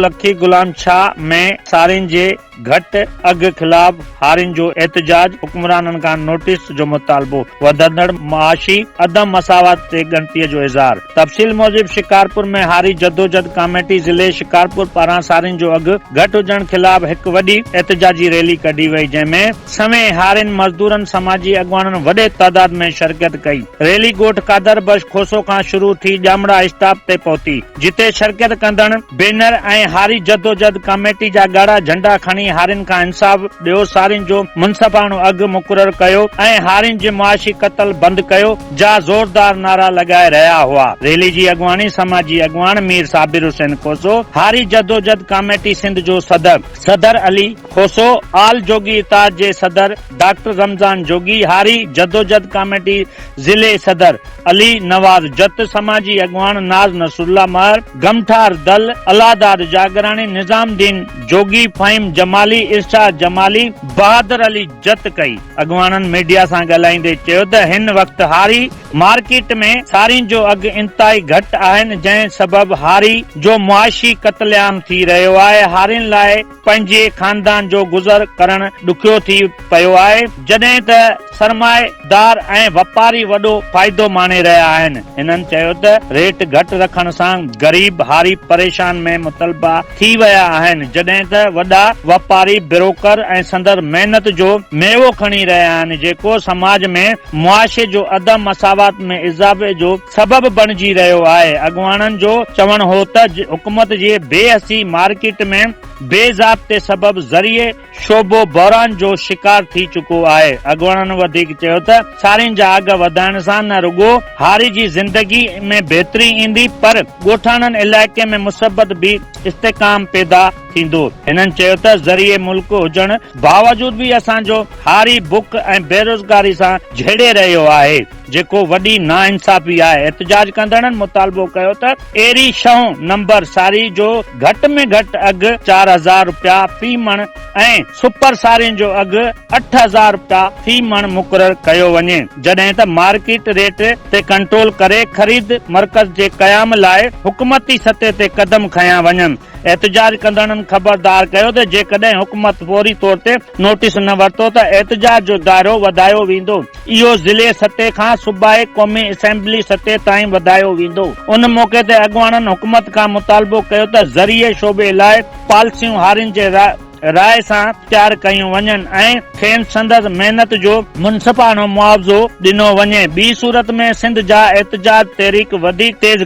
लखी गुलाम शाह में सारिन जे घट अघ खिलाफ हारिन जो एहतजाज, हुक्मरानन खां नोटिस जो मुतालबो, वधंदड़ माशी अदम मसावत ते गणतीअ जो इज़हार। तफ़सील मूजिब शिकारपुर में हारी जदोजहद कमेटी ज़िले शिकारपुर पारां सारिन जो अघ घट हुजण खिलाफ हिकु वॾी एहतजाजी रैली कढी वई, जंहिंमें समें हारिन मज़दूरन समाजी अॻवाननि वॾे तादाद में शिरकत कई। रैली ॻोठ कादर बश खोसो खां शुरू थी ॼामड़ा स्टॉप ते पहुती, जिते शिरकत कंदड़ बैनर ऐं हारी जदोजहद कमेटी जा ॻाढ़ा झंडा खणी हारिन खां इंसाफ ॾियो, सारिन जो मुनसफ़ाणो अघ मुक़रर कयो ऐं हारिन जे मुआशी कत्ल बंद कयो जा ज़ोरदार नारा लगाए रहिया हुआ। रैली जी अॻवानी समाजी अॻवान मीर साबिर हुसैन खोसो, हारी जदोजहद कमेटी सिंध जो सदर अली खोसो, आल जोगी इताद जे सदर डॉक्टर रमज़ान जोगी, हारी जदोजहद कमेटी ज़िले सदर अली नवाज जत, समाजी अॻवान नाज नसरुल्ला महर, गमठार दल अलादाद जागरानी, निज़ामुद्दीन जोगी, फ़हीम जमाली, इरशाद जमाली, बहादुर अली जत कई। अॻवाननि मीडिया सां ॻाल्हाईंदे चयो त हिन वक़्तु हारी मार्केट में सारिन जो अघ इंतहाई घटि आहिनि, जंहिं सबब हारी जो मुआशी कत्लेआम थी रहियो आहे। हारिन लाइ पंहिंजे खानदान जो गुज़र करण ॾुखियो थी पियो आहे, जॾहिं त सरमाएदार ऐं वापारी वॾो फ़ाइदो माणे रहिया आहिनि। हिननि चयो त रेट घटि रखण सां गरीब हारी परेशान में मुतलबा थी विया आहिनि, जॾहिं त वॾा वापारी ब्रोकर ऐं संदर महिनत जो मेवो खणी रहिया आहिनि, जेको समाज में मुआशे जो अदम मसावत में इज़ाफ़े जो सबब बणिजी रहियो आहे। अॻवाननि जो चवण हो त हुकूमत जे बेहसी मार्केट में बेज़ाब्ते सबब ज़रिए शोबो बहरान जो शिकार थी चुको आहे। अॻवाननि वधीक चयो त सारिन जा अघ वधाइण सां न रुगो हारी जी ज़िंदगी में बहितरी ईंदी, पर ॻोठाणनि इलाइक़े में मुसबत भी इस्तेकाम पैदा थींदो। हिननि चयो त ज़रिए मुल्क हुजण बावजूद भी असांजो हारी बुख ऐं बेरोज़गारी सां झेड़े रहियो आहे, जेको वॾी नाइंसाफ़ी आहे। एहतजाज कंदड़नि मुतालबो कयो त एरी शहों नंबर सारी जो घटि में घटि अघ 4000 रुपया फी मण ऐं सुपर सारिन जो अघ 8000 रुपया फी मण मुक़रर कयो वञे, जॾहिं त मार्केट रेट ते कंट्रोल करे ख़रीद मर्कज़ जे क़याम लाइ हुकूमती सतह ते कदम खयां वञनि। एहतजाज कंदड़नि ख़बरदार कयो त जेकॾहिं हुकूमत फौरी तौर ते नोटिस न वरितो त एहतजाज जो दायरो वधायो वेंदो। इहो ज़िले सतह खां सूबाई क़ौमी असेंबली सतह ताईं वधायो वेंदो। उन मौके ते अॻवाननि हुकूमत खां मुतालबो कयो त ज़रिए शोबे लाइ पॉलिसियूं हारिन जे राय सां तैयार कयूं वञनि ऐं खेनि संदसि महिनत जो मुनसफ़ाणो मुआवज़ो ॾिनो वञे। ॿी सूरत में सिंध जा एहतजाज तहरीक वधीक तेज़